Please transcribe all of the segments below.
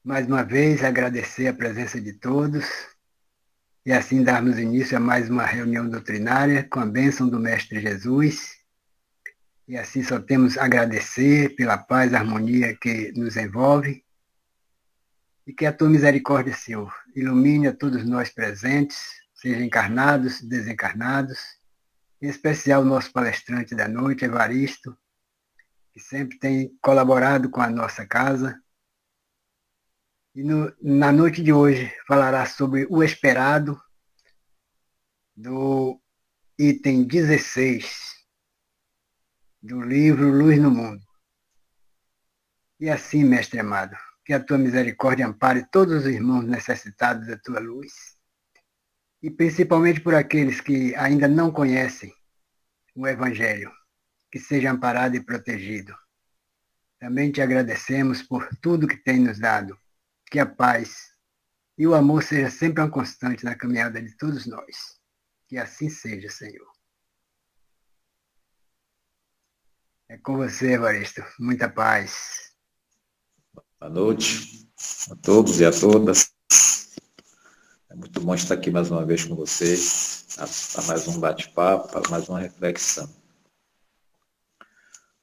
mais uma vez agradecer a presença de todos e assim darmos início a mais uma reunião doutrinária com a bênção do Mestre Jesus. E assim só temos a agradecer pela paz e harmonia que nos envolve e que a tua misericórdia, Senhor, ilumine a todos nós presentes, sejam encarnados, desencarnados, em especial o nosso palestrante da noite, Evaristo, que sempre tem colaborado com a nossa casa. E na noite de hoje falará sobre o esperado, do item 16 do livro Luz no Mundo. E assim, mestre amado, que a tua misericórdia ampare todos os irmãos necessitados da tua luz, e principalmente por aqueles que ainda não conhecem o Evangelho, que seja amparado e protegido. Também te agradecemos por tudo que tem nos dado, que a paz e o amor seja sempre uma constante na caminhada de todos nós. Que assim seja, Senhor. É com você, Evaristo. Muita paz. Boa noite a todos e a todas. É muito bom estar aqui mais uma vez com vocês, para mais um bate-papo, para mais uma reflexão.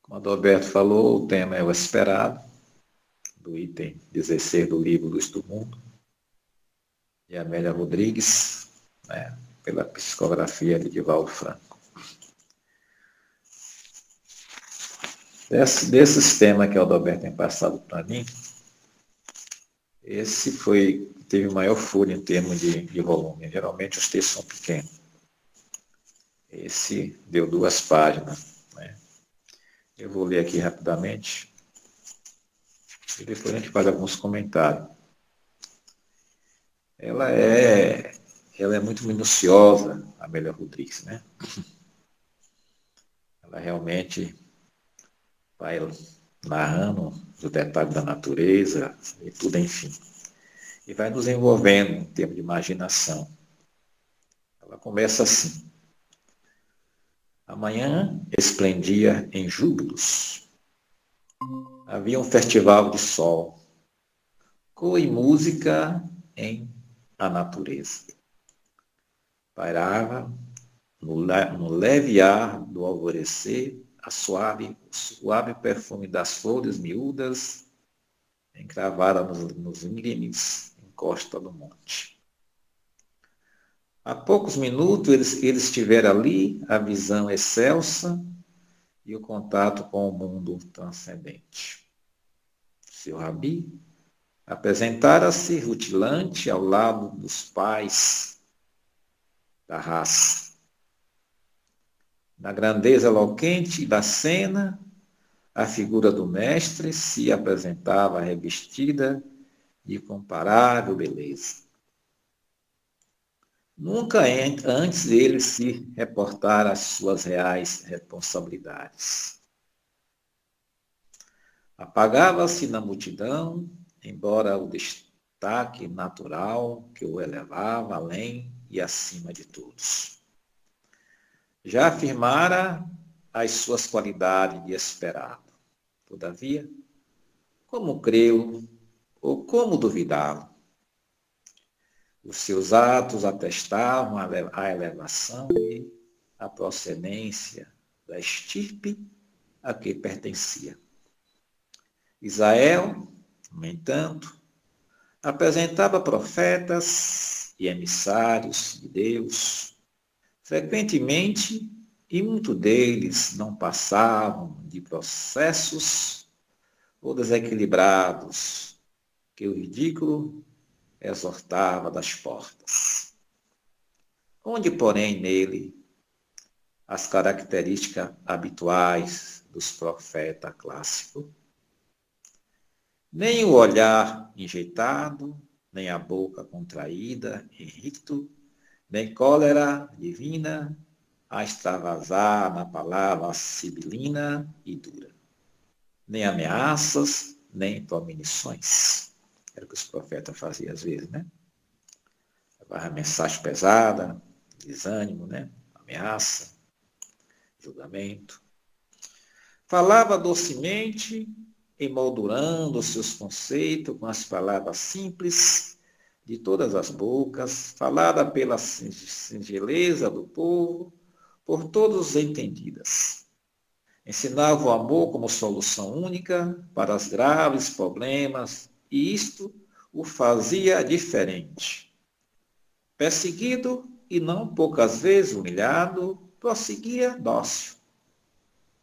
Como o Adalberto falou, o tema é o esperado, do item 16 do livro Luz do Mundo, de Amélia Rodrigues, né, pela psicografia de Divaldo Franco. Desses temas que o Adalberto tem passado para mim, esse teve o maior furo em termos de volume. Geralmente os textos são pequenos. Esse deu 2 páginas. Né? Eu vou ler aqui rapidamente e depois a gente faz alguns comentários. Ela é muito minuciosa, a Amélia Rodrigues, né? Ela realmente vai narrando os detalhes da natureza e tudo, enfim. E vai nos envolvendo em termos de imaginação. Ela começa assim. Amanhã esplendia em júbilos. Havia um festival de sol, cor e música em a natureza. Pairava no leve ar do alvorecer o suave perfume das flores miúdas encravada nos íngremes encosta do monte. Há poucos minutos eles tiveram ali a visão excelsa e o contato com o mundo transcendente. Seu rabi apresentara-se rutilante ao lado dos pais da raça. Na grandeza eloquente da cena, a figura do mestre se apresentava revestida de incomparável beleza. Nunca antes ele se reportara às suas reais responsabilidades. Apagava-se na multidão, embora o destaque natural que o elevava além e acima de todos. Já afirmara as suas qualidades de esperado. Todavia, como crê-lo ou como duvidá-lo? Os seus atos atestavam a elevação e a procedência da estirpe a que pertencia. Israel, no entanto, apresentava profetas e emissários de Deus, frequentemente, e muitos deles não passavam de processos ou desequilibrados que o ridículo exortava das portas. Onde, porém, nele as características habituais dos profetas clássicos? Nem o olhar enjeitado, nem a boca contraída em ricto, nem cólera divina a extravasar na palavra sibilina e dura, nem ameaças, nem premonições. Era o que os profetas faziam às vezes, né? Levava mensagem pesada, desânimo, né? Ameaça, julgamento. Falava docemente emoldurando os seus conceitos com as palavras simples de todas as bocas, falada pela singeleza do povo, por todos entendidas. Ensinava o amor como solução única para os graves problemas, e isto o fazia diferente. Perseguido e não poucas vezes humilhado, prosseguia dócil.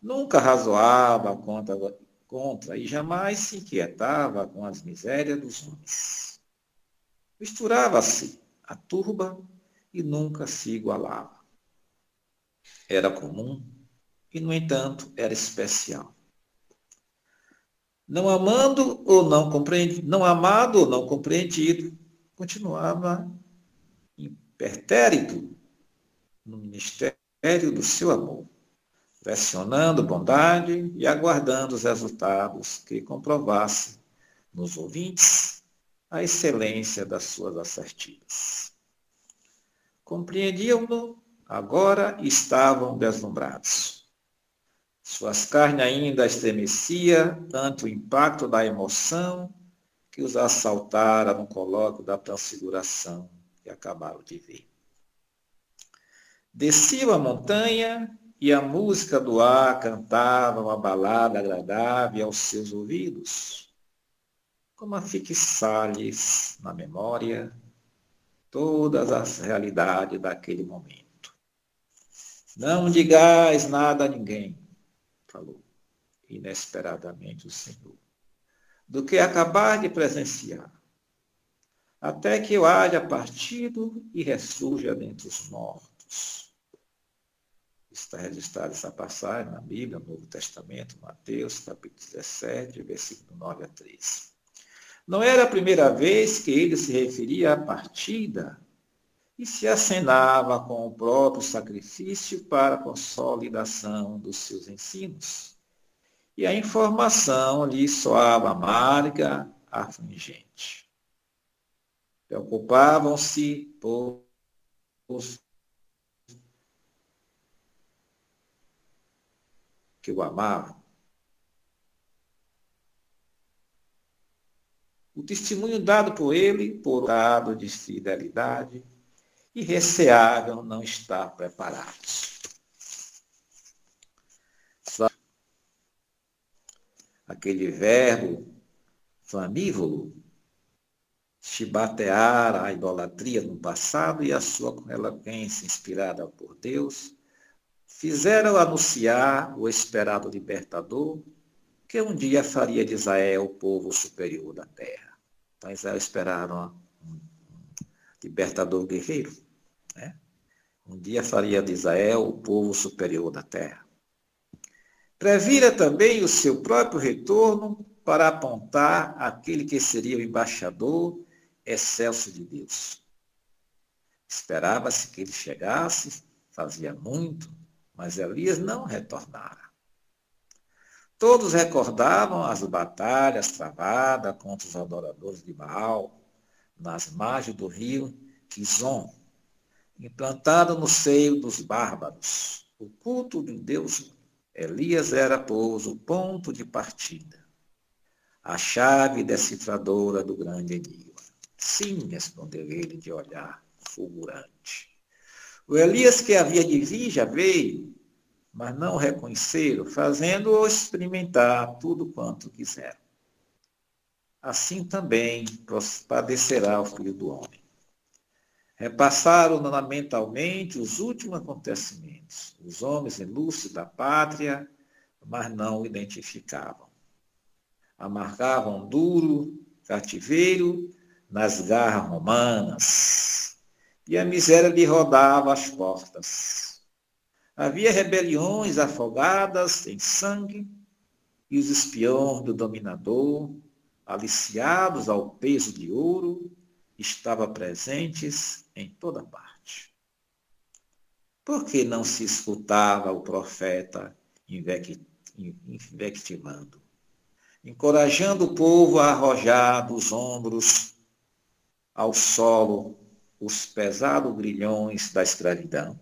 Nunca razoava contra e jamais se inquietava com as misérias dos homens. Misturava-se à turba e nunca se igualava. Era comum e, no entanto, era especial. Não amado ou não compreendido, continuava impertérrito no ministério do seu amor, pressionando bondade e aguardando os resultados que comprovassem nos ouvintes a excelência das suas assertivas. Compreendiam-no agora e estavam deslumbrados. Suas carnes ainda estremecia ante o impacto da emoção que os assaltara no colóquio da transfiguração que acabaram de ver. Desciam a montanha e a música do ar cantava uma balada agradável aos seus ouvidos, como a fixar-lhes na memória todas as realidades daquele momento. Não digais nada a ninguém, falou inesperadamente o Senhor, do que acabar de presenciar, até que eu haja partido e ressurja dentre os mortos. Está registrada essa passagem na Bíblia, no Novo Testamento, Mateus, capítulo 17, versículo 9 a 13. Não era a primeira vez que ele se referia à partida e se acenava com o próprio sacrifício para a consolidação dos seus ensinos. E a informação lhe soava amarga, afligente. Preocupavam-se por que o amavam. O testemunho dado por ele, por dado de fidelidade, e receavam não estar preparados. Aquele verbo flamívolo chibateara a idolatria no passado e a sua eloquência inspirada por Deus fizeram anunciar o esperado libertador que um dia faria de Israel o povo superior da terra. Então Israel esperava um libertador guerreiro, né? Um dia faria de Israel o povo superior da terra. Previra também o seu próprio retorno para apontar aquele que seria o embaixador excelso de Deus. Esperava-se que ele chegasse, fazia muito, mas Elias não retornara. Todos recordavam as batalhas travadas contra os adoradores de Baal, nas margens do rio Quizon, implantado no seio dos bárbaros, o culto de um Deus. Elias era, pois, o ponto de partida, a chave decifradora do grande enigma. Sim, respondeu ele de olhar fulgurante. O Elias que havia de vir já veio, mas não o reconheceram, fazendo-o experimentar tudo quanto quiseram. Assim também padecerá o Filho do Homem. Repassaram mentalmente os últimos acontecimentos, os homens ilustres da pátria, mas não o identificavam. Amargavam duro cativeiro nas garras romanas, e a miséria lhe rodava as portas. Havia rebeliões afogadas em sangue, e os espiões do dominador, aliciados ao peso de ouro, estavam presentes em toda parte. Por que não se escutava o profeta invectivando, encorajando o povo a arrojar dos ombros ao solo os pesados grilhões da escravidão?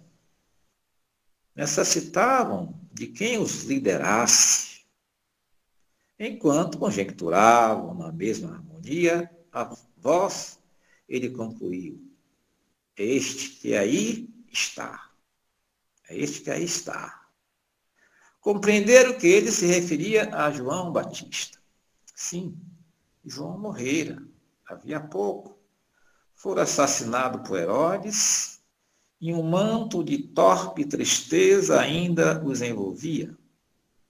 Necessitavam de quem os liderasse, Enquanto conjecturavam na mesma harmonia, a voz, ele concluiu: este que aí está. É este que aí está. Compreenderam que ele se referia a João Batista. Sim, João morrera, havia pouco. Fora assassinado por Herodes, e um manto de torpe tristeza ainda os envolvia.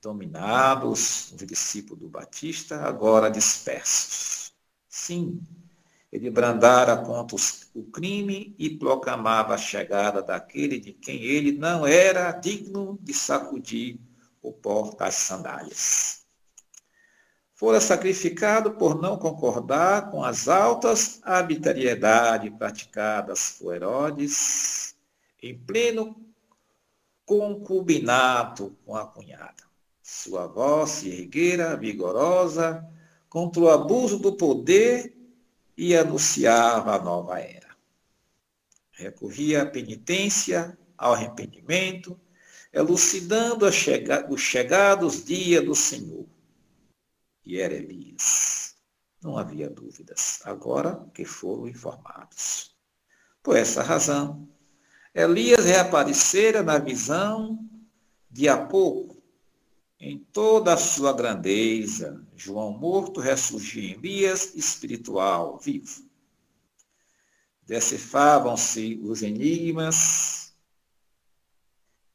Dominados, os discípulos do Batista, agora dispersos. Sim, ele brandara contra o crime e proclamava a chegada daquele de quem ele não era digno de sacudir o pó das sandálias. Fora sacrificado por não concordar com as altas arbitrariedades praticadas por Herodes, em pleno concubinato com a cunhada. Sua voz se erguera, vigorosa, contra o abuso do poder e anunciava a nova era. Recorria à penitência, ao arrependimento, elucidando os chegados dias do Senhor. E era Elias. Não havia dúvidas, agora que foram informados. Por essa razão, Elias reaparecera na visão de há pouco, em toda a sua grandeza. João morto ressurgia em Elias espiritual, vivo. Decifravam-se os enigmas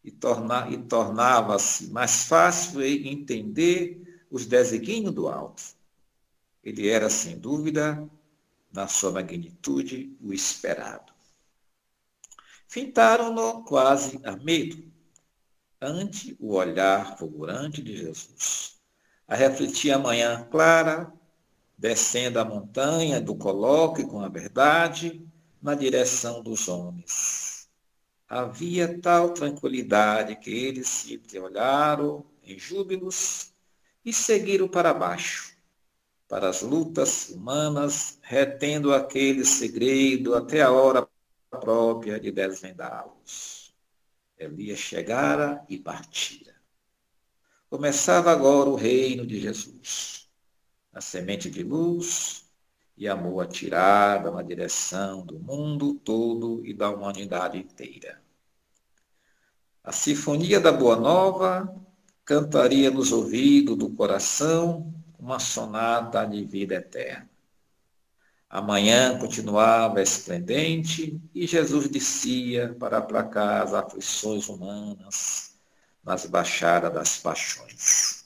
e tornava-se mais fácil entender os desígnios do alto. Ele era, sem dúvida, na sua magnitude, o esperado. Fintaram-no quase a medo, ante o olhar fulgurante de Jesus. A refletir a manhã clara, descendo a montanha do colóquio com a verdade, na direção dos homens. Havia tal tranquilidade que eles se olharam em júbilos e seguiram para baixo, para as lutas humanas, retendo aquele segredo até a hora própria de desvendá-los. Elias chegara e partira. Começava agora o reino de Jesus, a semente de luz e amor atirada na direção do mundo todo e da humanidade inteira. A sinfonia da Boa Nova cantaria nos ouvidos do coração uma sonata de vida eterna. A manhã continuava esplendente e Jesus descia para aplacar as aflições humanas nas baixadas das paixões.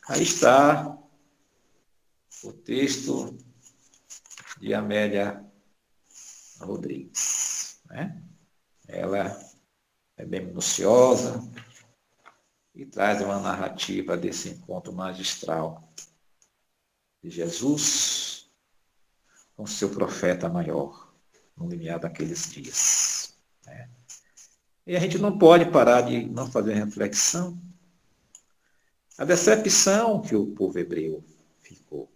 Aí está o texto de Amélia Rodrigues, né? Ela é bem minuciosa e traz uma narrativa desse encontro magistral de Jesus com seu profeta maior no limiar daqueles dias, né? E a gente não pode parar de não fazer reflexão. A decepção que o povo hebreu ficou.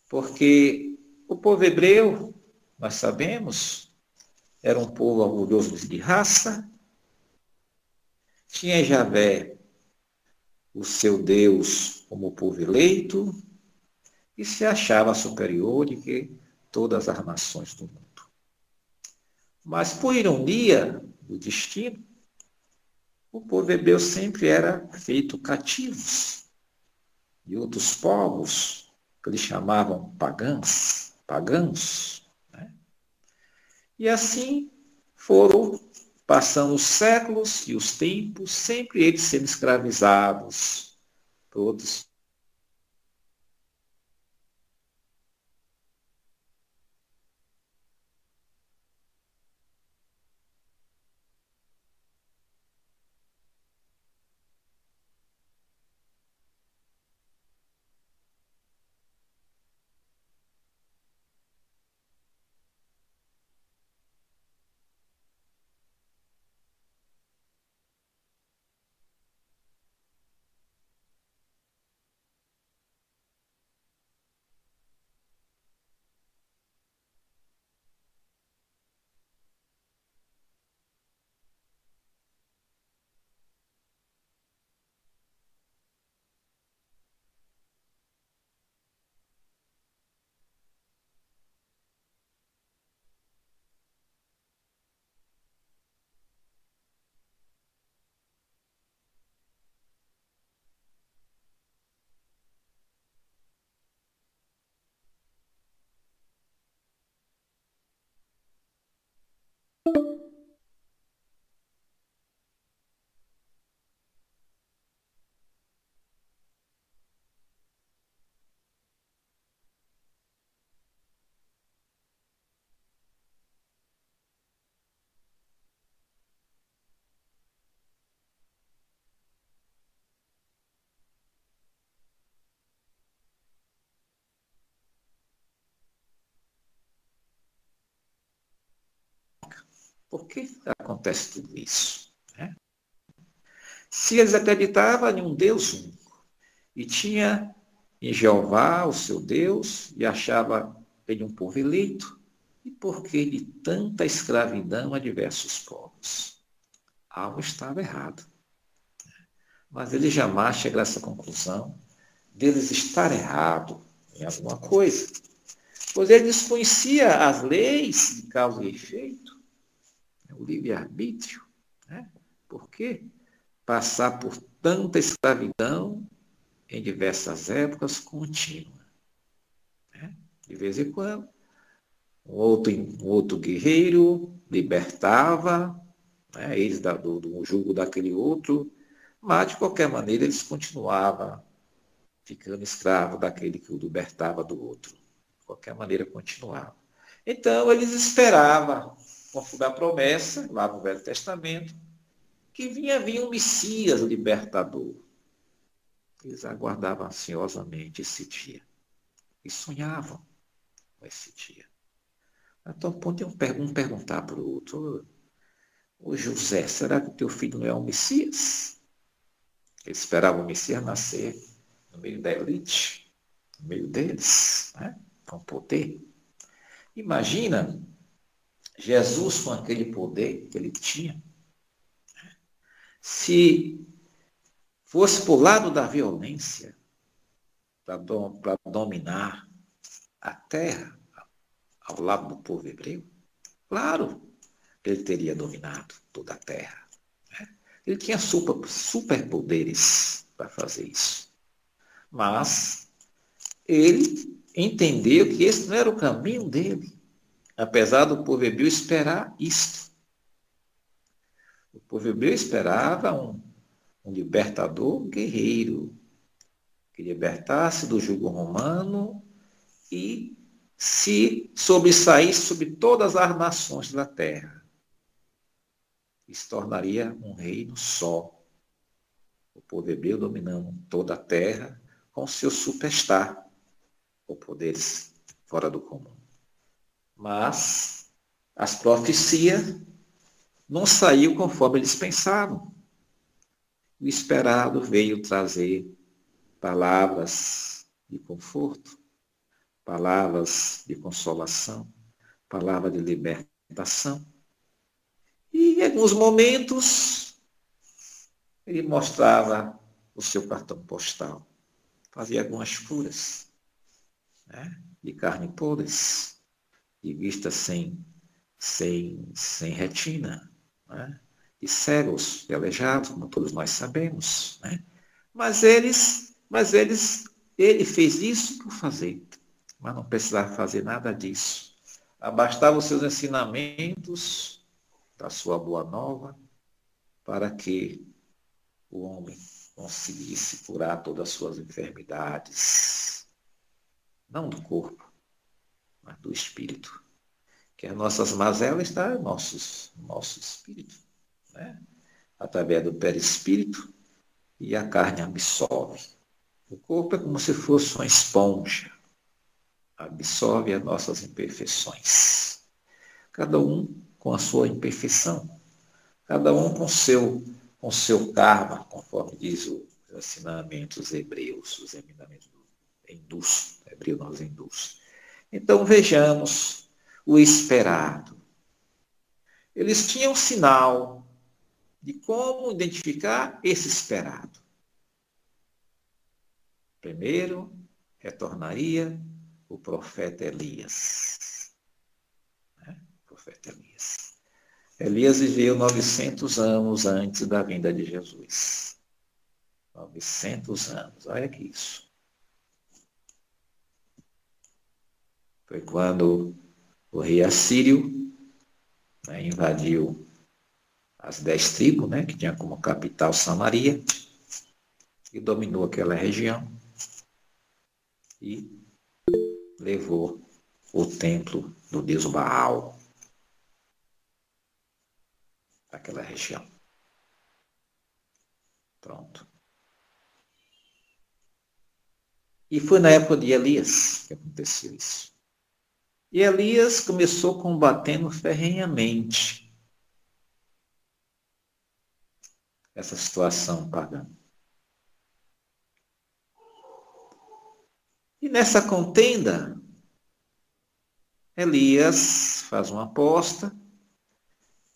Porque o povo hebreu, nós sabemos, era um povo orgulhoso de raça, tinha Javé, o seu Deus, como povo eleito, e se achava superior de que todas as nações do mundo. Mas, por ironia do destino, o povo hebreu sempre era feito cativos de outros povos, que eles chamavam pagãos. Né? E assim foram passando os séculos e os tempos, sempre eles sendo escravizados por outros. Por que acontece tudo isso? Né? Se eles acreditavam em um Deus único e tinha em Jeová, o seu Deus, e achava ele um povo eleito, e por que de tanta escravidão a diversos povos? Algo estava errado. Mas ele jamais chega a essa conclusão deles estar errado em alguma coisa, pois ele desconhecia as leis de causa e efeito, o livre-arbítrio. Né? Por quê? Passar por tanta escravidão em diversas épocas contínua. Né? De vez em quando, um outro guerreiro libertava, né, eles do jugo daquele outro, mas de qualquer maneira eles continuavam ficando escravos daquele que o libertava do outro. De qualquer maneira continuava. Então eles esperavam, conforme a promessa, lá no Velho Testamento, que vinha um Messias libertador. Eles aguardavam ansiosamente esse dia e sonhavam com esse dia. Então, podiam um perguntar para o outro: ô José, será que o teu filho não é um Messias? Ele esperava o Messias nascer no meio da elite, no meio deles, né? Com poder. Imagina Jesus com aquele poder que ele tinha. Se fosse para o lado da violência, para dominar a terra ao lado do povo hebreu, claro que ele teria dominado toda a terra. Né? Ele tinha superpoderes para fazer isso. Mas ele entendeu que esse não era o caminho dele, apesar do povo hebreu esperar isto. O povo hebreu esperava um libertador guerreiro, que libertasse do jugo romano e se sobressaísse sobre todas as nações da terra. E se tornaria um reino só. O povo hebreu dominando toda a terra com seu superstar, ou poderes fora do comum. Mas as profecias não saíram conforme eles pensavam. O esperado veio trazer palavras de conforto, palavras de consolação, palavras de libertação. E em alguns momentos ele mostrava o seu cartão postal, fazia algumas curas, né? De carne podres, de vista sem retina, né? De cegos, de aleijados, como todos nós sabemos. Né? Mas ele fez isso por fazer, mas não precisava fazer nada disso. Bastava os seus ensinamentos da sua boa nova para que o homem conseguisse curar todas as suas enfermidades, não do corpo, mas do espírito. Que as nossas mazelas estão no nosso espírito, né? Através do perispírito, e a carne absorve. O corpo é como se fosse uma esponja, absorve as nossas imperfeições. Cada um com a sua imperfeição, cada um com seu karma, conforme diz os ensinamentos hebreus, os ensinamentos hindus, hebreu nós hindus. Então vejamos o esperado. Eles tinham um sinal de como identificar esse esperado. Primeiro, retornaria o profeta Elias. O profeta Elias. Elias viveu 900 anos antes da vinda de Jesus. 900 anos, olha que isso. Foi quando o rei Assírio né, invadiu as 10 tribos, né, que tinha como capital Samaria, e dominou aquela região e levou o templo do deus Baal para aquela região. Pronto. E foi na época de Elias que aconteceu isso. E Elias começou combatendo ferrenhamente essa situação pagã. E nessa contenda, Elias faz uma aposta.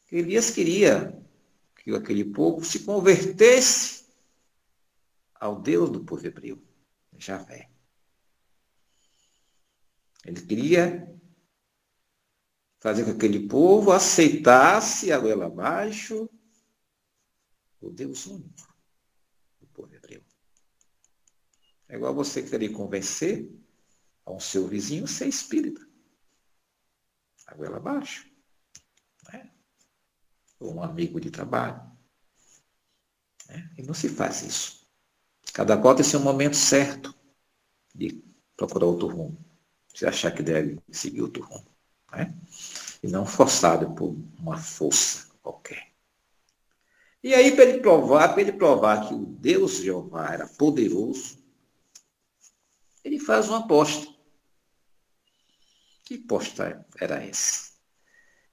Elias queria que aquele povo se convertesse ao Deus do povo hebreu, Javé. Ele queria fazer com que aquele povo aceitasse a goela abaixo o Deus único do povo hebreu. É igual você querer convencer ao seu vizinho a ser espírita. A goela abaixo. Né? Ou um amigo de trabalho. Né? E não se faz isso. Cada qual tem seu momento certo de procurar outro rumo. Se achar que deve seguir outro rumo. Né? E não forçado por uma força qualquer. E aí, para ele provar que o Deus Jeová era poderoso, ele faz uma aposta. Que aposta era essa?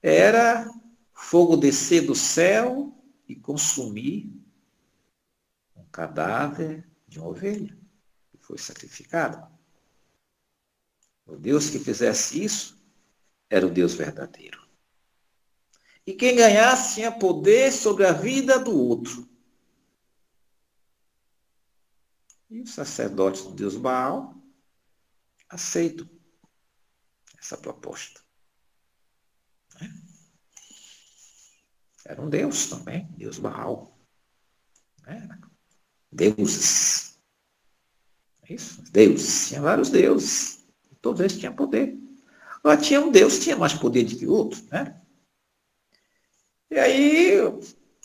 Era fogo descer do céu e consumir um cadáver de uma ovelha que foi sacrificada. O Deus que fizesse isso era o Deus verdadeiro. E quem ganhasse tinha poder sobre a vida do outro. E os sacerdotes do Deus Baal aceitam essa proposta. Era um Deus também, Deus Baal. Deuses. É isso? Deuses. Tinha vários deuses. Todos eles tinham poder. Agora tinha um Deus que tinha mais poder do que o outro, né? E aí,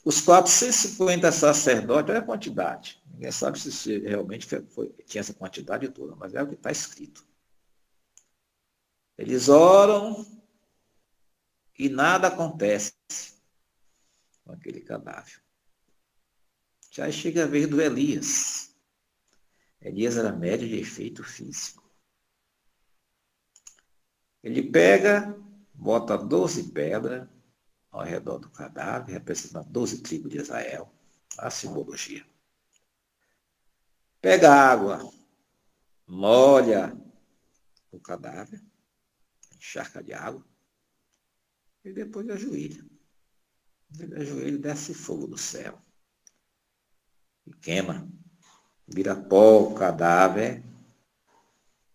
os 450 sacerdotes, olha a quantidade. Ninguém sabe se realmente tinha essa quantidade toda, mas é o que está escrito. Eles oram e nada acontece com aquele cadáver. Já chega a vez do Elias. Elias era médio de efeito físico. Ele pega, bota 12 pedras ao redor do cadáver, representando 12 tribos de Israel. A simbologia. Pega água, molha o cadáver, encharca de água, e depois ajoelha. Ele ajoelha e desce fogo do céu. E queima. Vira pó o cadáver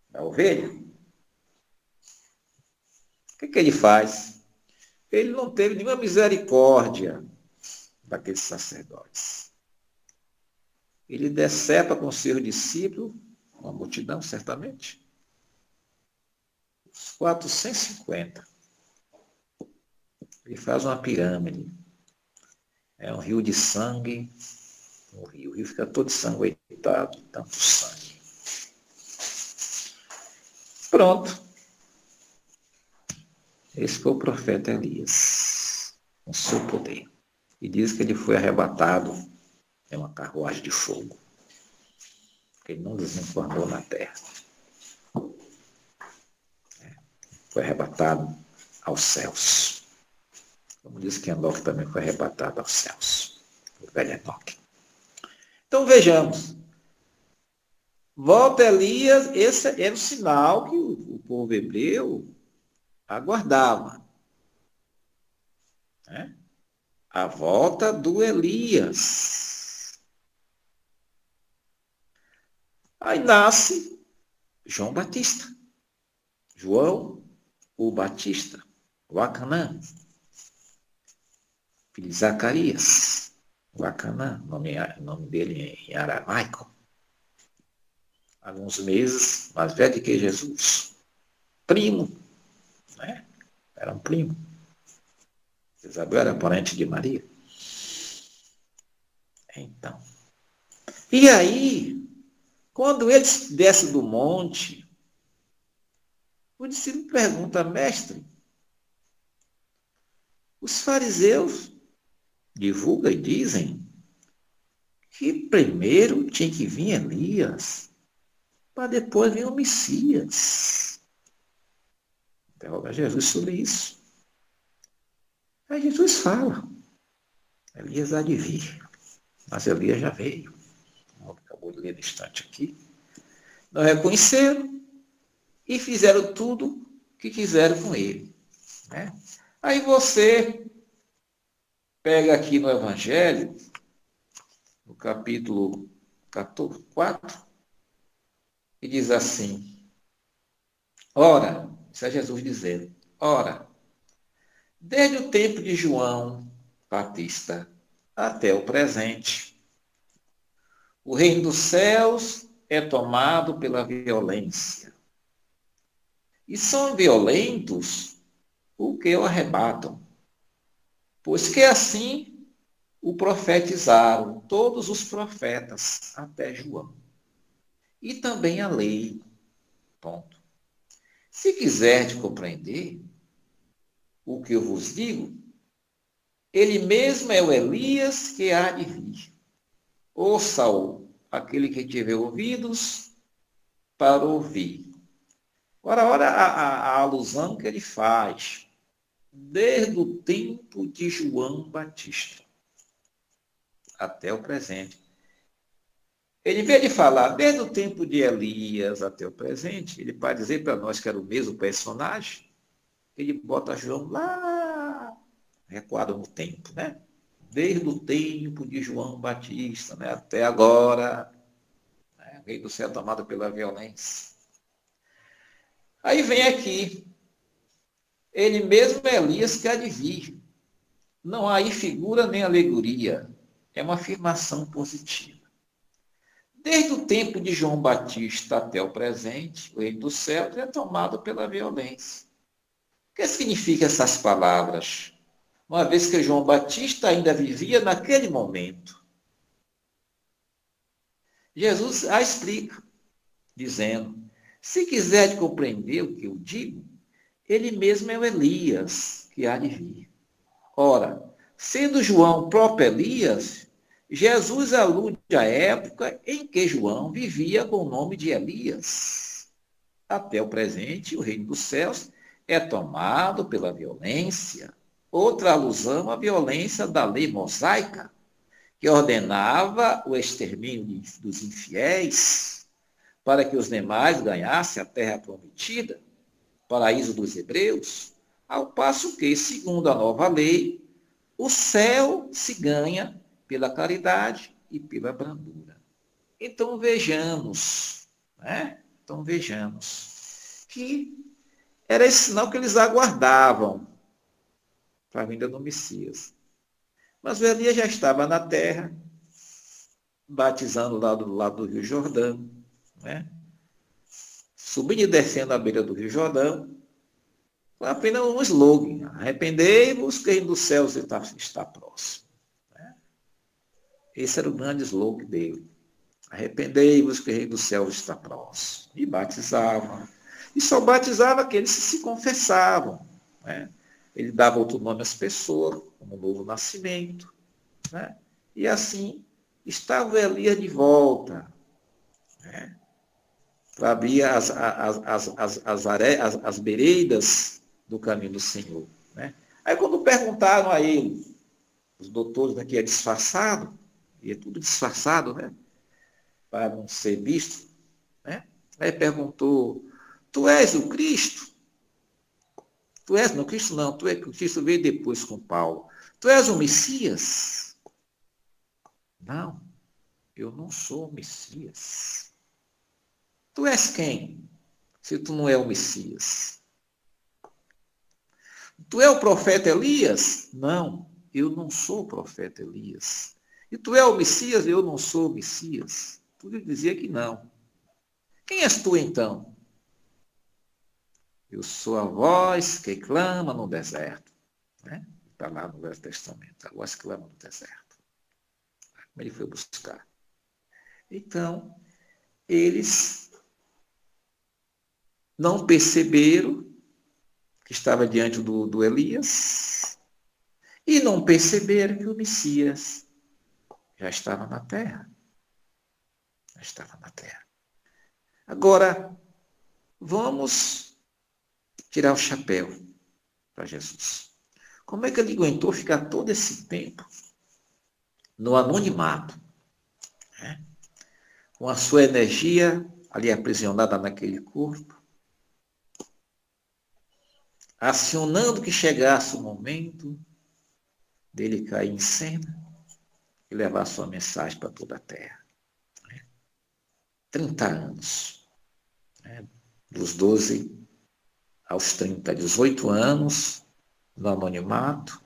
da ovelha. O que ele faz? Ele não teve nenhuma misericórdia daqueles sacerdotes. Ele decepa com seus discípulos, uma multidão certamente, os 450. Ele faz uma pirâmide. É um rio de sangue. O rio fica todo ensanguentado, de tanto sangue. Pronto. Esse foi o profeta Elias, com seu poder. E diz que ele foi arrebatado em uma carruagem de fogo. Ele não desencarnou na terra. Foi arrebatado aos céus. Como diz que Enoque também foi arrebatado aos céus. O velho Enoque. Então vejamos. Volta Elias, esse era o sinal que o povo hebreu aguardava. Né? A volta do Elias. Aí nasce João Batista. João o Batista. O Acanã. Filho de Zacarias. O Acanã, nome dele em aramaico. Alguns meses mais velho do que Jesus. Primo. Né? Era um primo. Isabel era parente de Maria. Então. E aí, quando ele desce do monte, o discípulo pergunta, mestre, os fariseus divulgam e dizem que primeiro tinha que vir Elias, para depois vir o Messias. Interroga Jesus sobre isso. Aí Jesus fala, Elias há de vir, mas Elias já veio. Acabou de ler no instante aqui. Não reconheceram e fizeram tudo o que quiseram com ele. Né? Aí você pega aqui no Evangelho, no capítulo 14, 4, e diz assim, ora, isso é Jesus dizendo, ora, desde o tempo de João Batista até o presente, o reino dos céus é tomado pela violência. E são violentos o que o arrebatam. Pois que assim o profetizaram todos os profetas até João. E também a lei. Ponto. Se quiserdes compreender o que eu vos digo, ele mesmo é o Elias que há de vir. Ouça-o, aquele que tiver ouvidos para ouvir. Ora, olha a alusão que ele faz. Desde o tempo de João Batista até o presente. Ele, em vez de falar desde o tempo de Elias até o presente, ele pode dizer para nós que era o mesmo personagem, ele bota João lá, recuado no tempo, né? Desde o tempo de João Batista, né? Até agora, né? O reino do céu tomado pela violência. Aí vem aqui, ele mesmo é Elias que há de vir. Não há aí figura nem alegoria, é uma afirmação positiva. Desde o tempo de João Batista até o presente, o reino dos céus é tomado pela violência. O que significam essas palavras? Uma vez que João Batista ainda vivia naquele momento. Jesus a explica, dizendo, se quiser compreender o que eu digo, ele mesmo é o Elias que há de vir. Ora, sendo João o próprio Elias, Jesus alude à época em que João vivia com o nome de Elias. Até o presente, o reino dos céus é tomado pela violência. Outra alusão à violência da lei mosaica, que ordenava o extermínio dos infiéis para que os demais ganhassem a terra prometida, paraíso dos hebreus, ao passo que, segundo a nova lei, o céu se ganha pela caridade e pela brandura. Então vejamos, né? Então vejamos que era esse sinal que eles aguardavam para a vinda do Messias. Mas o Elias já estava na terra, batizando lá do lado do Rio Jordão, né? Subindo e descendo à beira do Rio Jordão, com apenas um slogan, arrependei-vos, que o reino dos céus está próximo. Esse era o grande slogan dele. Arrependei-vos que o reino dos céus está próximo. E batizavam. E só batizava aqueles que se confessavam. Né? Ele dava outro nome às pessoas, como novo nascimento. Né? E assim, estava Elias de volta. Né? Para abrir as bereiras do caminho do Senhor. Né? Aí quando perguntaram a ele, os doutores daqui é disfarçado, e é tudo disfarçado, né? Para não ser visto, né? Aí perguntou, tu és o Cristo? Tu és, não, Cristo não, tu és, o Cristo veio depois com Paulo. Tu és o Messias? Não, eu não sou o Messias. Tu és quem? Se tu não é o Messias. Tu é o profeta Elias? Não, eu não sou o profeta Elias. E tu é o Messias? Eu não sou o Messias. Tudo dizia que não. Quem és tu então? Eu sou a voz que clama no deserto. Né? Está lá no Velho Testamento. Agora se clama no deserto. Como ele foi buscar. Então, eles não perceberam que estava diante do Elias e não perceberam que o Messias já estava na terra. Já estava na terra. Agora, vamos tirar o chapéu para Jesus. Como é que ele aguentou ficar todo esse tempo no anonimato, né? Com a sua energia ali aprisionada naquele corpo, acionando que chegasse o momento dele cair em cena e levar sua mensagem para toda a terra. 30 anos, né? Dos 12 aos 30, 18 anos, no anonimato,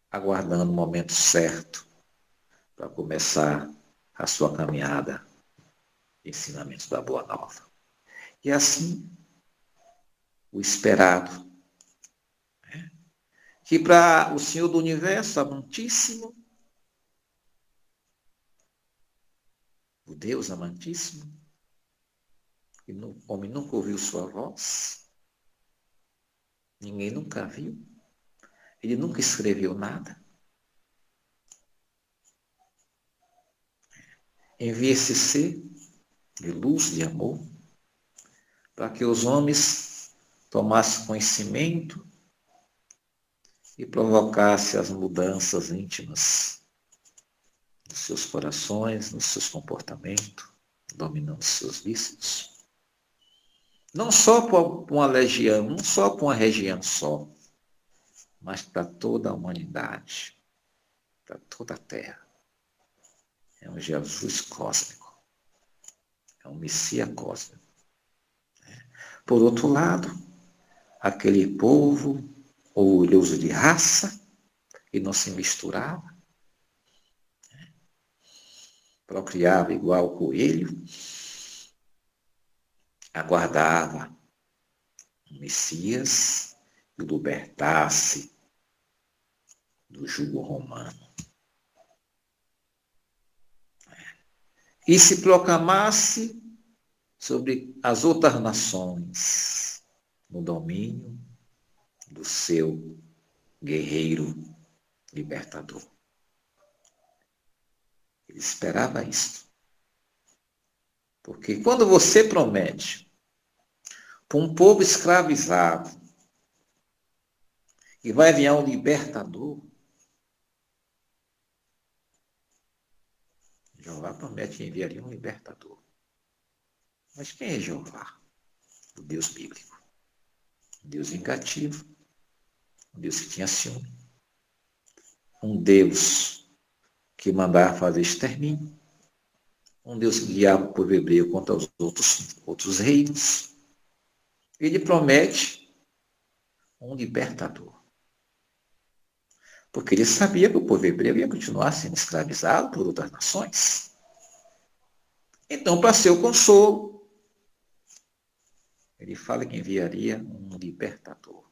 aguardando o momento certo para começar a sua caminhada de ensinamento da Boa Nova. E assim, o esperado, né? Que para o Senhor do Universo, amantíssimo, o Deus amantíssimo, que o homem nunca ouviu sua voz, ninguém nunca viu, ele nunca escreveu nada. Envia esse ser de luz, de amor, para que os homens tomassem conhecimento e provocassem as mudanças íntimas nos seus corações, nos seus comportamentos, dominando seus vícios. Não só para uma legião, não só para uma região só, mas para toda a humanidade, para toda a Terra. É um Jesus cósmico, é um Messias cósmico. Por outro lado, aquele povo orgulhoso de raça, que não se misturava, procriava igual o coelho, aguardava um Messias que o libertasse do jugo romano. E se proclamasse sobre as outras nações no domínio do seu guerreiro libertador. Ele esperava isso. Porque quando você promete para um povo escravizado que vai vir um libertador, Jeová promete que enviaria um libertador. Mas quem é Jeová? O Deus bíblico. Um Deus vingativo. Um Deus que tinha ciúme. Um Deus que mandava fazer extermínio. Um Deus que guiava o povo hebreu contra os outros reinos. Ele promete um libertador. Porque ele sabia que o povo hebreu ia continuar sendo escravizado por outras nações. Então, para seu consolo, ele fala que enviaria um libertador.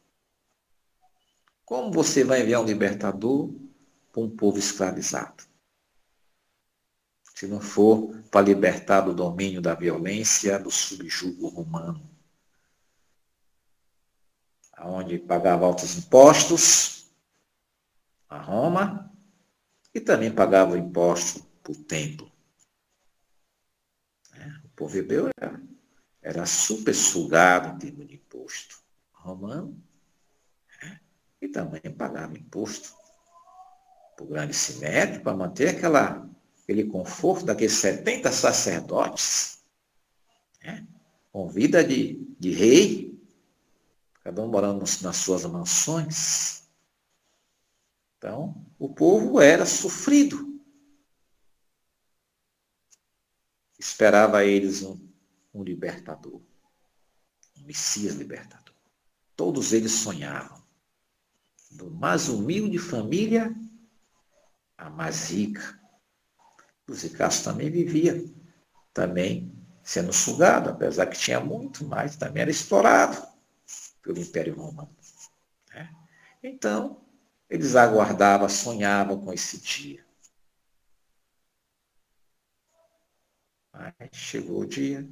Como você vai enviar um libertador para um povo escravizado? Se não for para libertar do domínio da violência, do subjugo romano, onde pagava altos impostos a Roma e também pagava imposto para o templo. O povo hebreu era super sugado em termos de imposto romano, e também pagava imposto para o grande sinédrio para manter aquele conforto daqueles 70 sacerdotes, com vida de rei, cada um morando nas suas mansões. Então, o povo era sofrido. Esperava a eles um libertador, um Messias libertador. Todos eles sonhavam, do mais humilde família à mais rica. O Zicasso também vivia, também sendo sugado, apesar que tinha muito, mas também era explorado pelo Império Romano. Então, Eles aguardavam, sonhavam com esse dia. Aí chegou o dia,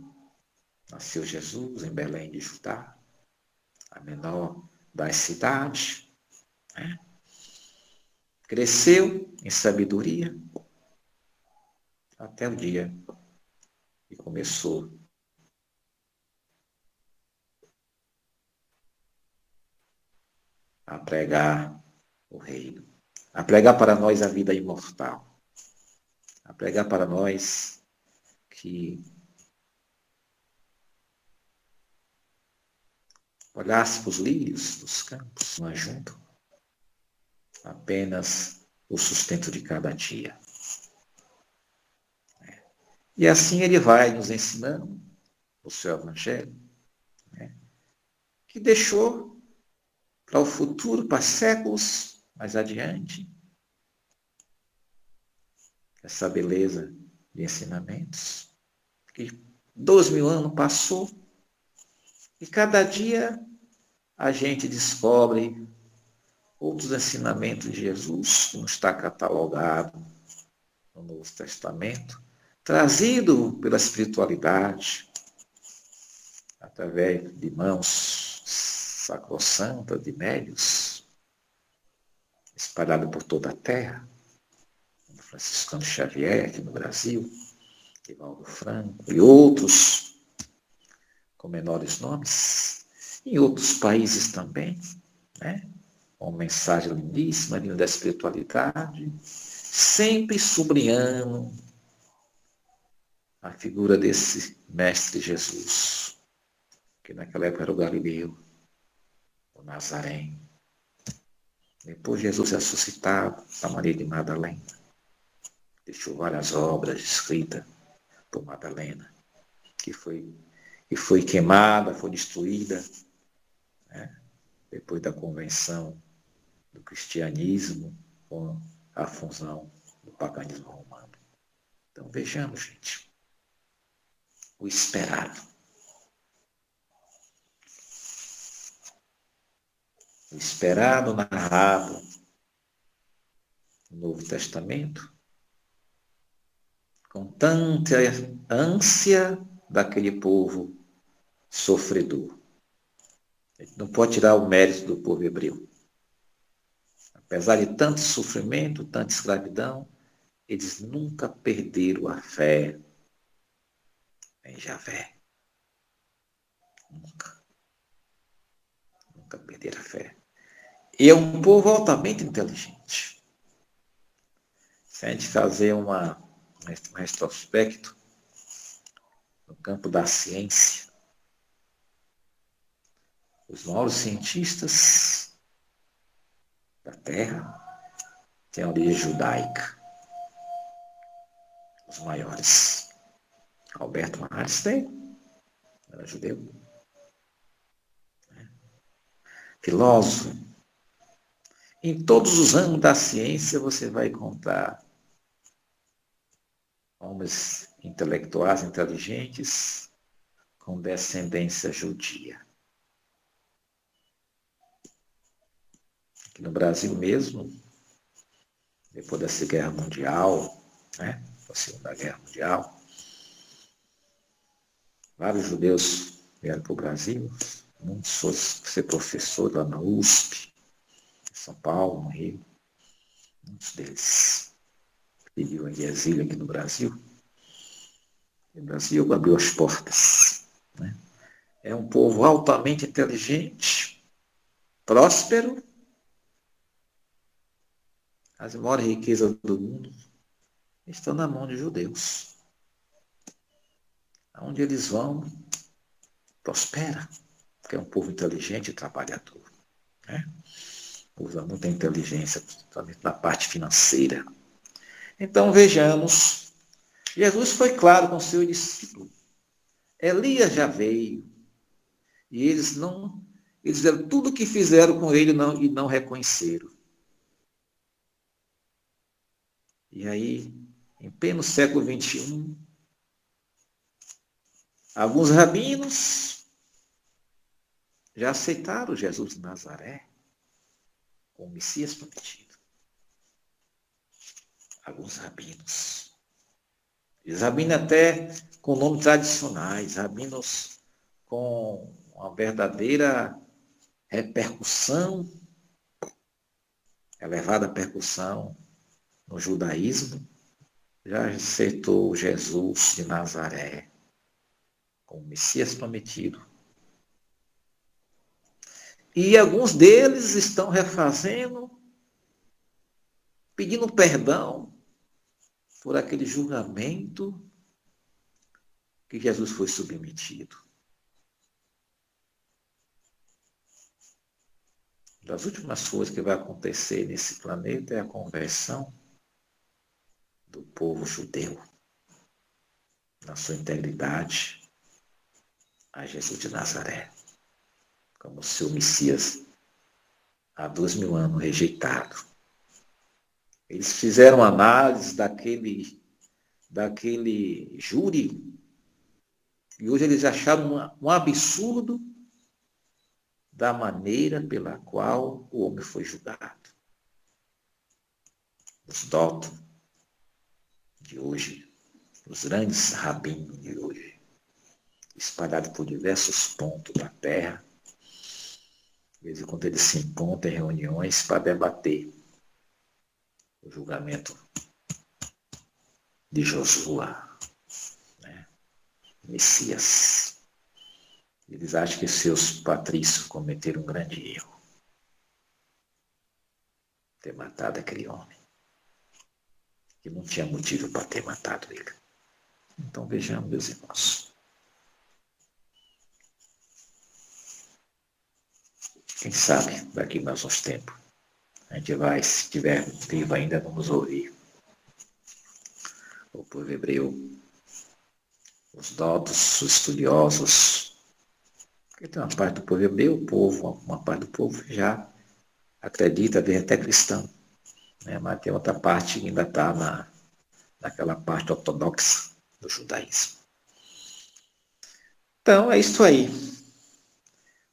nasceu Jesus em Belém de Judá, a menor das cidades, né? Cresceu em sabedoria até o dia que começou a pregar o reino, a pregar para nós a vida imortal, a pregar para nós que olhasse os lírios dos campos, não junto, apenas o sustento de cada dia. E assim ele vai nos ensinando o seu evangelho, né, que deixou para o futuro, para séculos mais adiante, essa beleza de ensinamentos, que 2000 anos passou, e cada dia a gente descobre outros ensinamentos de Jesus, que não está catalogado no Novo Testamento, trazido pela espiritualidade, através de mãos sacrossantas, de médios, espalhados por toda a terra, como Franciscano Xavier, aqui no Brasil, Divaldo Franco e outros com menores nomes, em outros países também, né? Uma mensagem lindíssima, linda da espiritualidade, sempre sublinhando a figura desse Mestre Jesus, que naquela época era o Galileu, o Nazarém. Depois Jesus ressuscitado da Maria de Madalena, deixou várias obras escritas por Madalena, que foi queimada, foi destruída, né? Depois da convenção do cristianismo com a fusão do paganismo romano. Então vejamos, gente, o esperado. O esperado narrado no Novo Testamento, com tanta ânsia daquele povo sofredor. A gente não pode tirar o mérito do povo hebreu. Apesar de tanto sofrimento, tanta escravidão, eles nunca perderam a fé em Javé. Nunca. Nunca perderam a fé. E é um povo altamente inteligente. Se a gente fazer um retrospecto no campo da ciência, os maiores cientistas da Terra têm origem judaica. Os maiores. Albert Einstein era judeu. Filósofo. Em todos os ramos da ciência você vai encontrar homens intelectuais, inteligentes, com descendência judia. Aqui no Brasil mesmo, depois da Segunda Guerra Mundial, né? A Segunda Guerra Mundial, vários judeus vieram para o Brasil, muitos foram ser professor lá na USP, em São Paulo, no Rio, muitos deles viviam em exílio aqui no Brasil. E o Brasil abriu as portas, né? É um povo altamente inteligente, próspero. As maiores riquezas do mundo estão na mão de judeus. Aonde eles vão, prospera, porque é um povo inteligente e trabalhador, né? Usa muita inteligência, principalmente na parte financeira. Então vejamos, Jesus foi claro com seu discípulo. Elias já veio, e eles fizeram tudo o que fizeram com ele e não reconheceram. E aí, em pleno século XXI, alguns rabinos já aceitaram Jesus de Nazaré com o Messias prometido. Alguns rabinos. Os rabinos até com nomes tradicionais, rabinos com uma verdadeira repercussão, elevada repercussão no judaísmo, já aceitou Jesus de Nazaré como Messias prometido. E alguns deles estão refazendo, pedindo perdão por aquele julgamento que Jesus foi submetido. Das últimas coisas que vai acontecer nesse planeta é a conversão do povo judeu, na sua integridade, a Jesus de Nazaré, como seu Messias há 2000 anos rejeitado. Eles fizeram análise daquele júri e hoje eles acharam um absurdo da maneira pela qual o homem foi julgado. Os doutos de hoje, os grandes rabinos de hoje, espalhados por diversos pontos da terra, de vez em quando eles se encontram em reuniões para debater o julgamento de Josué, né? Messias. Eles acham que seus patrícios cometeram um grande erro, ter matado aquele homem, que não tinha motivo para ter matado ele. Então vejamos, meus irmãos. Quem sabe, daqui mais uns tempos, a gente vai, se estiver vivo ainda, vamos ouvir o povo hebreu, os doutos, os estudiosos, porque tem uma parte do povo hebreu, uma parte do povo já acredita, vem até cristão, né? Mas tem outra parte que ainda está naquela parte ortodoxa do judaísmo. Então, é isso aí.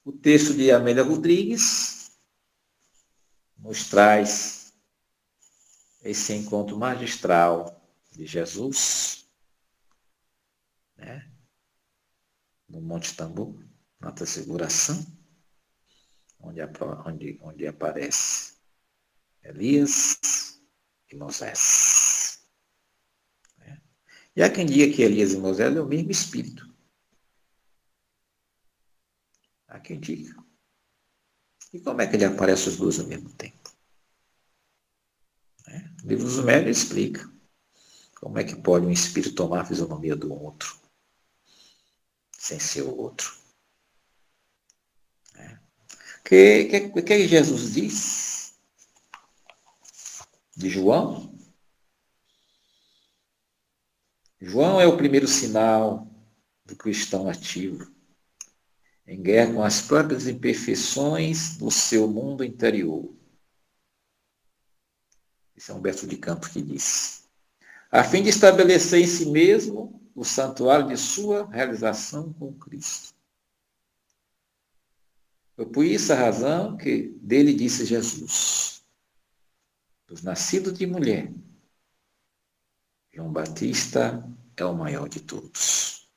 O texto de Amélia Rodrigues nos traz esse encontro magistral de Jesus, né, no Monte Tambor, na transfiguração, onde aparece Elias e Moisés. Né? E há quem diga que Elias e Moisés é o mesmo Espírito. Há quem diga. E como é que ele aparece os dois ao mesmo tempo? Né? O livro dos Médios explica como é que pode um espírito tomar a fisionomia do outro, sem ser o outro. O que Jesus diz de João? João é o primeiro sinal do cristão ativo, em guerra com as próprias imperfeições do seu mundo interior. Esse é Humberto de Campos que diz. A fim de estabelecer em si mesmo o santuário de sua realização com Cristo. Foi por isso a razão que dele disse Jesus. Dos nascidos de mulher, João Batista é o maior de todos.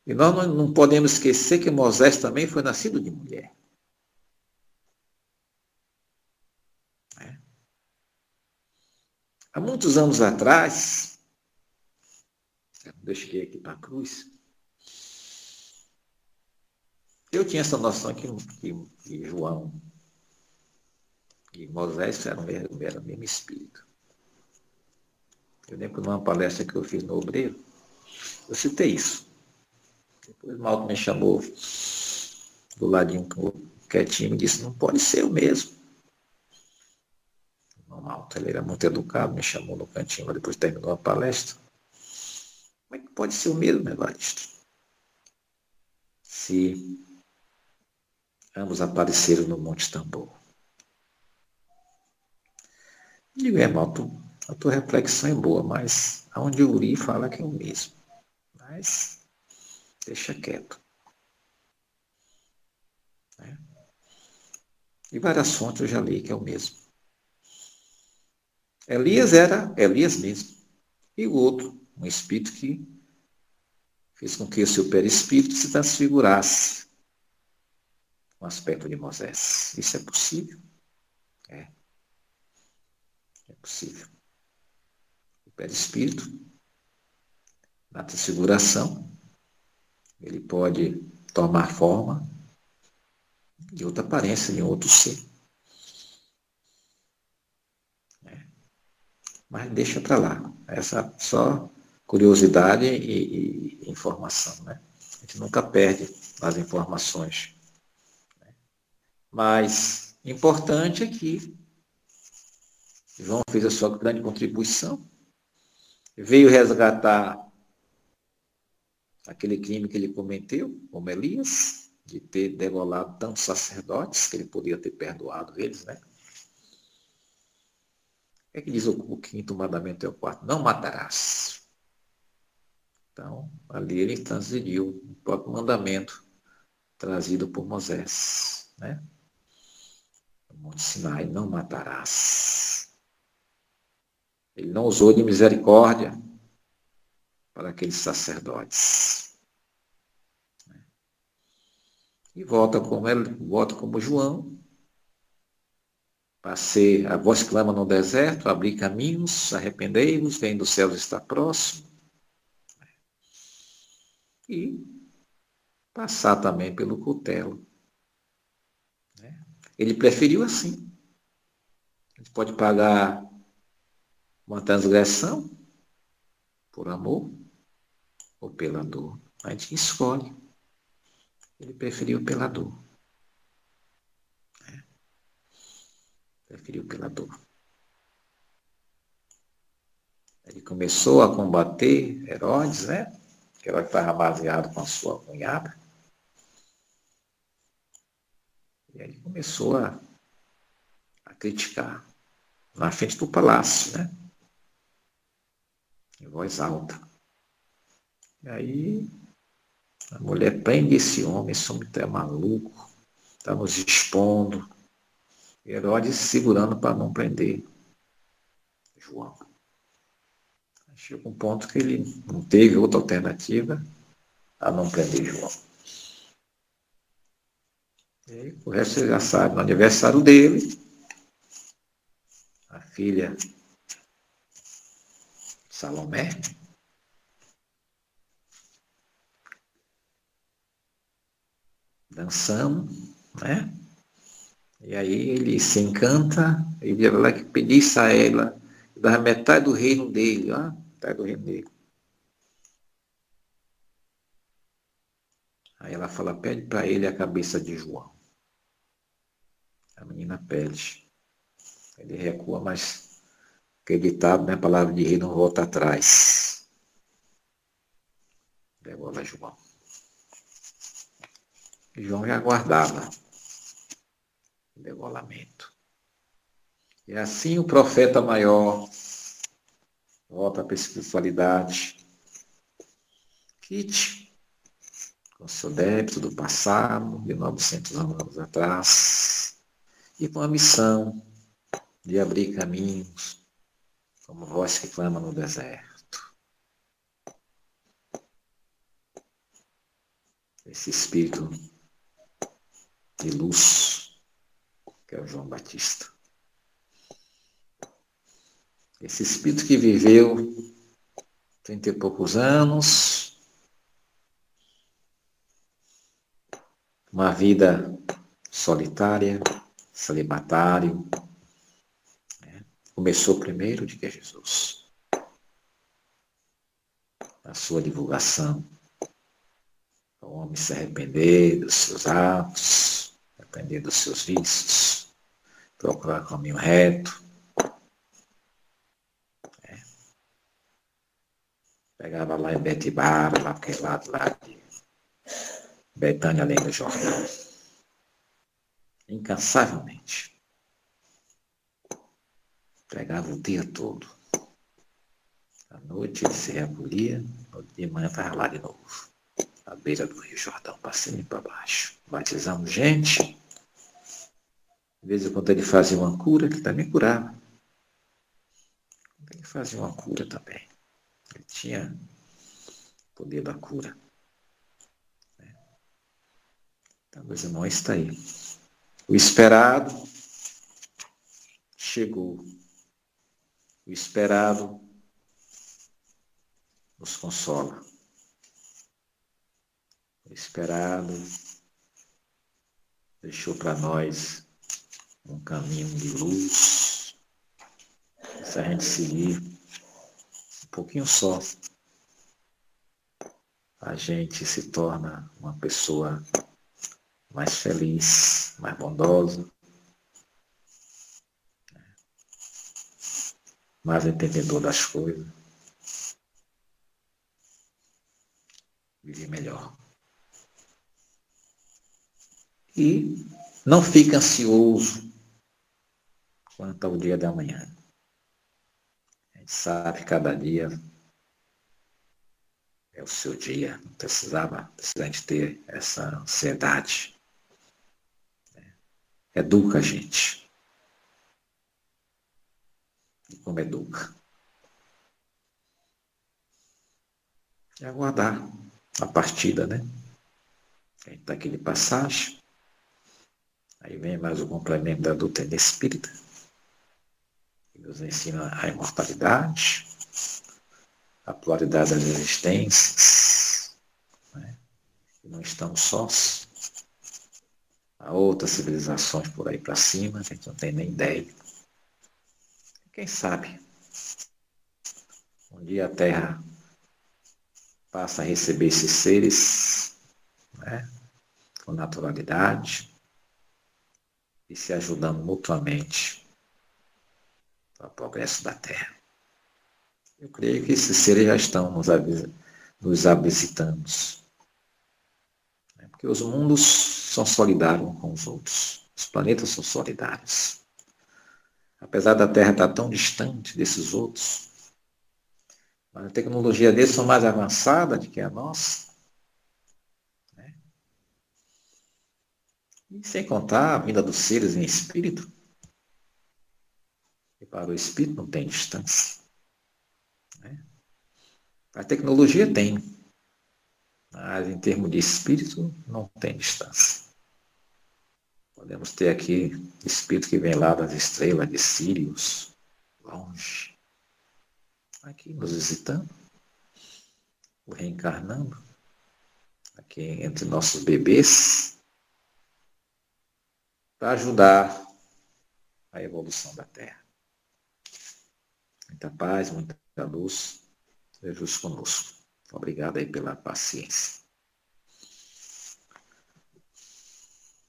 E nós não podemos esquecer que Moisés também foi nascido de mulher. Há muitos anos atrás, quando eu cheguei aqui para a cruz, eu tinha essa noção que João e Moisés eram o mesmo espírito. Eu lembro que numa palestra que eu fiz no Obreiro, eu citei isso. Depois o Malto me chamou do ladinho quietinho e disse, não pode ser o mesmo. O Malto, ele era muito educado, me chamou no cantinho, mas depois terminou a palestra. Como é que pode ser o mesmo, Evaristo? Se ambos apareceram no Monte Tambor. Digo, irmão, a tua reflexão é boa, mas aonde eu li fala que é o mesmo. Mas deixa quieto. Né? E várias fontes eu já li que é o mesmo. Elias era Elias mesmo. E o outro, um espírito que fez com que o seu perispírito se transfigurasse no aspecto de Moisés. Isso é possível? É possível. O perispírito, na transfiguração, ele pode tomar forma de outra aparência, de um outro ser. Mas deixa para lá. Essa só curiosidade e informação, né? A gente nunca perde as informações. Mas importante é que João fez a sua grande contribuição, veio resgatar aquele crime que ele cometeu, como Elias, de ter degolado tantos sacerdotes, que ele podia ter perdoado eles, né? O que é que diz o quinto mandamento? É o quarto: não matarás. Então, ali ele transgrediu o próprio mandamento trazido por Moisés, né? No Monte Sinai: não matarás. Ele não usou de misericórdia para aqueles sacerdotes. E volta como João, para ser a voz que clama no deserto: abrir caminhos, arrependei-vos, vem dos céus está próximo. E passar também pelo cutelo. Ele preferiu assim. A gente pode pagar uma transgressão por amor ou pela dor. A gente escolhe. Ele preferiu pela dor. Preferiu pela dor. Ele começou a combater Herodes, né? Que ela estava baseado com a sua cunhada. E aí ele começou a criticar na frente do palácio, né? Em voz alta. E aí a mulher: prende esse homem é maluco, está nos expondo. E Herodes segurando para não prender João. Chegou um ponto que ele não teve outra alternativa a não prender João. E aí, o resto você já sabe. No aniversário dele, a filha Salomé dançando, né? E aí ele se encanta e vira lá que pedisse a ela, dava metade do reino dele, ó, metade do reino dele. Aí ela fala: pede para ele a cabeça de João. A menina pede. Ele recua, mas acreditado, né? A palavra de rei não volta atrás. Degola João. E João já aguardava o degolamento. E assim o profeta maior volta para a espiritualidade. Kit, com seu débito do passado, de 900 anos atrás, e com a missão de abrir caminhos, como voz que clama no deserto. Esse espírito de luz, que é o João Batista. Esse espírito que viveu 30 e poucos anos, uma vida solitária, celibatário, né? Começou primeiro de que Jesus. A sua divulgação, o homem se arrepender dos seus atos, arrepender dos seus vícios, procurar o caminho reto. Pegava lá em Betibara, lá aquele lado lá de Betânia, além do Jordão. Incansavelmente. Pregava o dia todo. À noite ele se recolhia, de manhã estava lá de novo. À beira do Rio Jordão, para cima e para baixo. Batizamos gente. De vez em quando ele fazia uma cura, que também curava. Ele fazia uma cura também. Ele tinha o poder da cura. Então, meus irmãos, está aí. O esperado chegou. O esperado nos consola. O esperado deixou para nós um caminho de luz. Se a gente seguir um pouquinho só, a gente se torna uma pessoa mais feliz, mais bondosa, mais entendedor das coisas, viver melhor. E não fique ansioso quanto ao dia da manhã. A gente sabe que cada dia é o seu dia. Não precisa a gente ter essa ansiedade. Educa a gente. E como educa? É aguardar a partida, né? A gente está aqui de passagem. Aí vem mais o complemento da doutrina espírita, que nos ensina a imortalidade, a pluralidade das existências, né? E não estamos sós. Há outras civilizações por aí para cima, a gente não tem nem ideia. Quem sabe um dia a Terra passa a receber esses seres, né, com naturalidade e se ajudando mutuamente para o progresso da Terra. Eu creio que esses seres já estão nos visitando, né, porque os mundos são solidários uns com os outros, os planetas são solidários. Apesar da Terra estar tão distante desses outros, mas a tecnologia deles são mais avançada do que a nossa. Né? E sem contar a vinda dos seres em espírito. E para o espírito não tem distância. Né? A tecnologia tem, mas em termos de espírito não tem distância. Podemos ter aqui espírito que vem lá das estrelas de Sírios, longe, aqui nos visitando, reencarnando, aqui entre nossos bebês, para ajudar a evolução da Terra. Muita paz, muita luz, Jesus conosco. Obrigado aí pela paciência.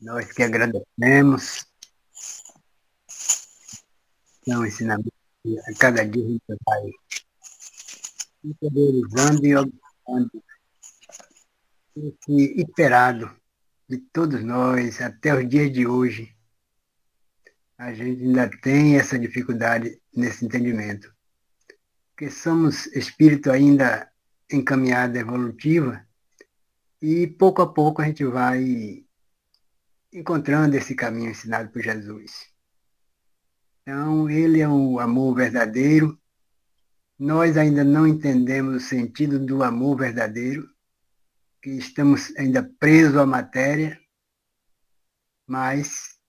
Nós que agradecemos. Não, ensinamento a cada dia a gente vai interiorizando e observando esse esperado de todos nós até os dias de hoje. A gente ainda tem essa dificuldade nesse entendimento. Porque somos espírito ainda em caminhada evolutiva e pouco a pouco a gente vai encontrando esse caminho ensinado por Jesus. Então, ele é o amor verdadeiro. Nós ainda não entendemos o sentido do amor verdadeiro, que estamos ainda presos à matéria, mas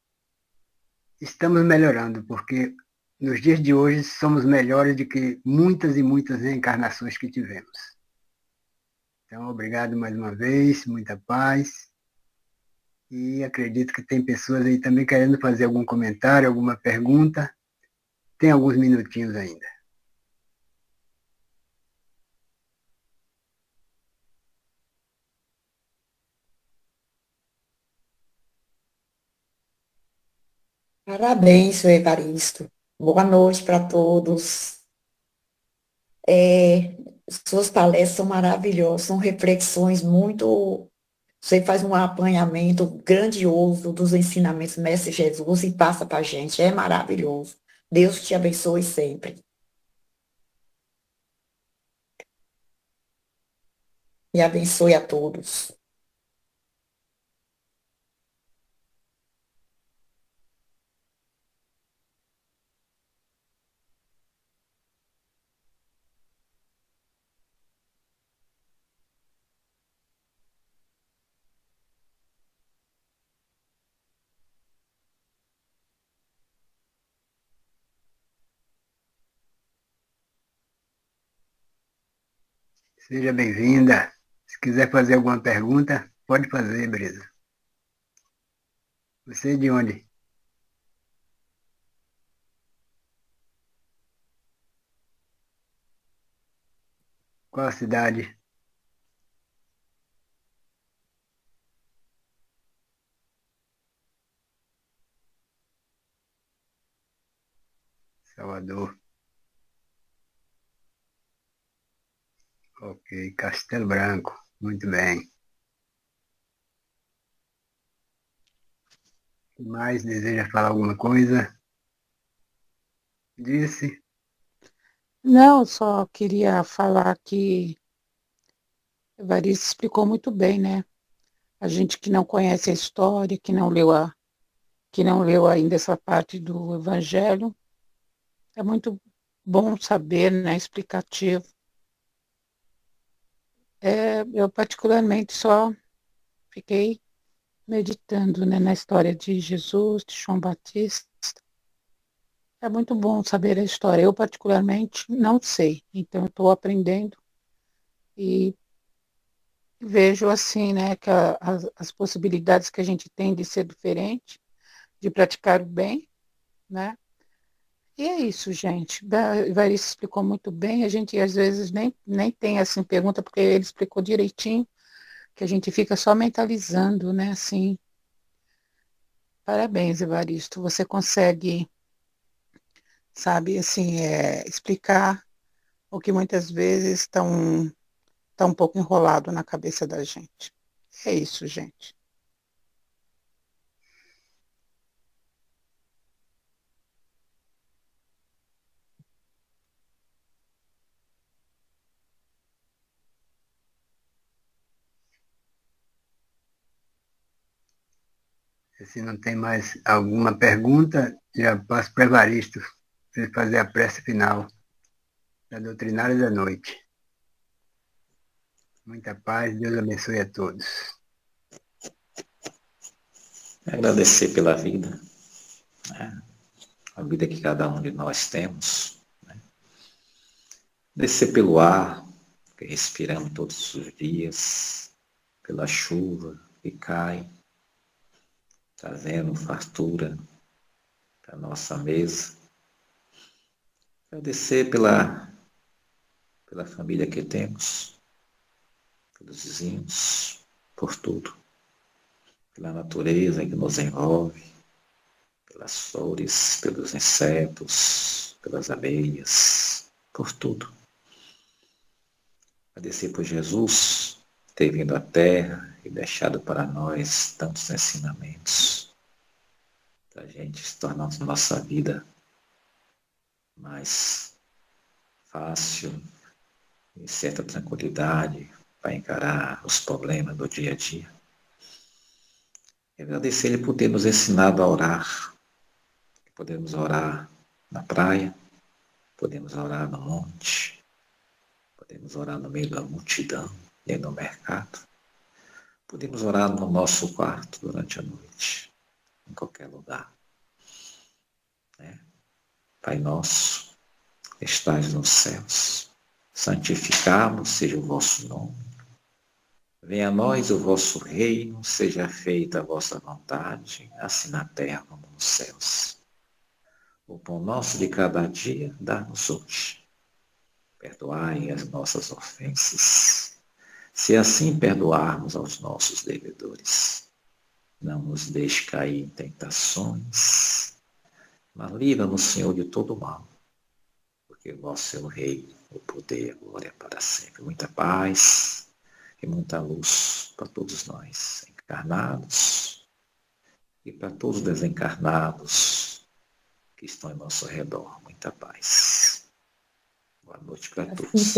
estamos melhorando, porque nos dias de hoje somos melhores do que muitas e muitas reencarnações que tivemos. Então, obrigado mais uma vez, muita paz. E acredito que tem pessoas aí também querendo fazer algum comentário, alguma pergunta. Tem alguns minutinhos ainda. Parabéns, seu Evaristo. Boa noite para todos. É, suas palestras são maravilhosas, são reflexões muito. Você faz um apanhamento grandioso dos ensinamentos do Mestre Jesus e passa para a gente. É maravilhoso. Deus te abençoe sempre. E abençoe a todos. Seja bem-vinda. Se quiser fazer alguma pergunta, pode fazer, Brisa. Você é de onde? Qual a cidade? Salvador. Ok, Castelo Branco. Muito bem. Mais deseja falar alguma coisa? Disse. Não, só queria falar que o Evaristo explicou muito bem, né? A gente que não conhece a história, que não leu ainda essa parte do Evangelho, é muito bom saber, né? Explicativo. Eu particularmente só fiquei meditando, né, na história de Jesus, de João Batista. É muito bom saber a história. Eu particularmente não sei, então estou aprendendo e vejo assim, né, que as possibilidades que a gente tem de ser diferente, de praticar o bem, né? E é isso, gente. Evaristo explicou muito bem. A gente às vezes nem tem assim pergunta, porque ele explicou direitinho, que a gente fica só mentalizando, né? Assim, parabéns, Evaristo. Você consegue, sabe, assim, explicar o que muitas vezes tá um pouco enrolado na cabeça da gente. É isso, gente. Se não tem mais alguma pergunta, já passo para o Evaristo, para ele fazer a prece final da doutrinária da noite. Muita paz, Deus abençoe a todos. Agradecer pela vida, né? A vida que cada um de nós temos. Né? Agradecer pelo ar que respiramos todos os dias, pela chuva que cai, trazendo fartura para a nossa mesa. Agradecer pela família que temos, pelos vizinhos, por tudo, pela natureza que nos envolve, pelas flores, pelos insetos, pelas abelhas, por tudo. Agradecer por Jesus ter vindo à Terra e deixado para nós tantos ensinamentos, para a gente se tornar nossa vida mais fácil e certa tranquilidade para encarar os problemas do dia a dia. E agradecer Ele por ter nos ensinado a orar. Podemos orar na praia, podemos orar no monte, podemos orar no meio da multidão, dentro do mercado. Podemos orar no nosso quarto durante a noite, em qualquer lugar. Né? Pai nosso, que estás nos céus, santificado seja o vosso nome. Venha a nós o vosso reino, seja feita a vossa vontade, assim na terra como nos céus. O pão nosso de cada dia, dá-nos hoje. Perdoai as nossas ofensas, se assim perdoarmos aos nossos devedores. Não nos deixe cair em tentações, mas livra-nos, Senhor, de todo mal, porque vosso é o Rei, o poder e a glória para sempre. Muita paz e muita luz para todos nós, encarnados e para todos os desencarnados que estão em nosso redor. Muita paz. Boa noite para todos.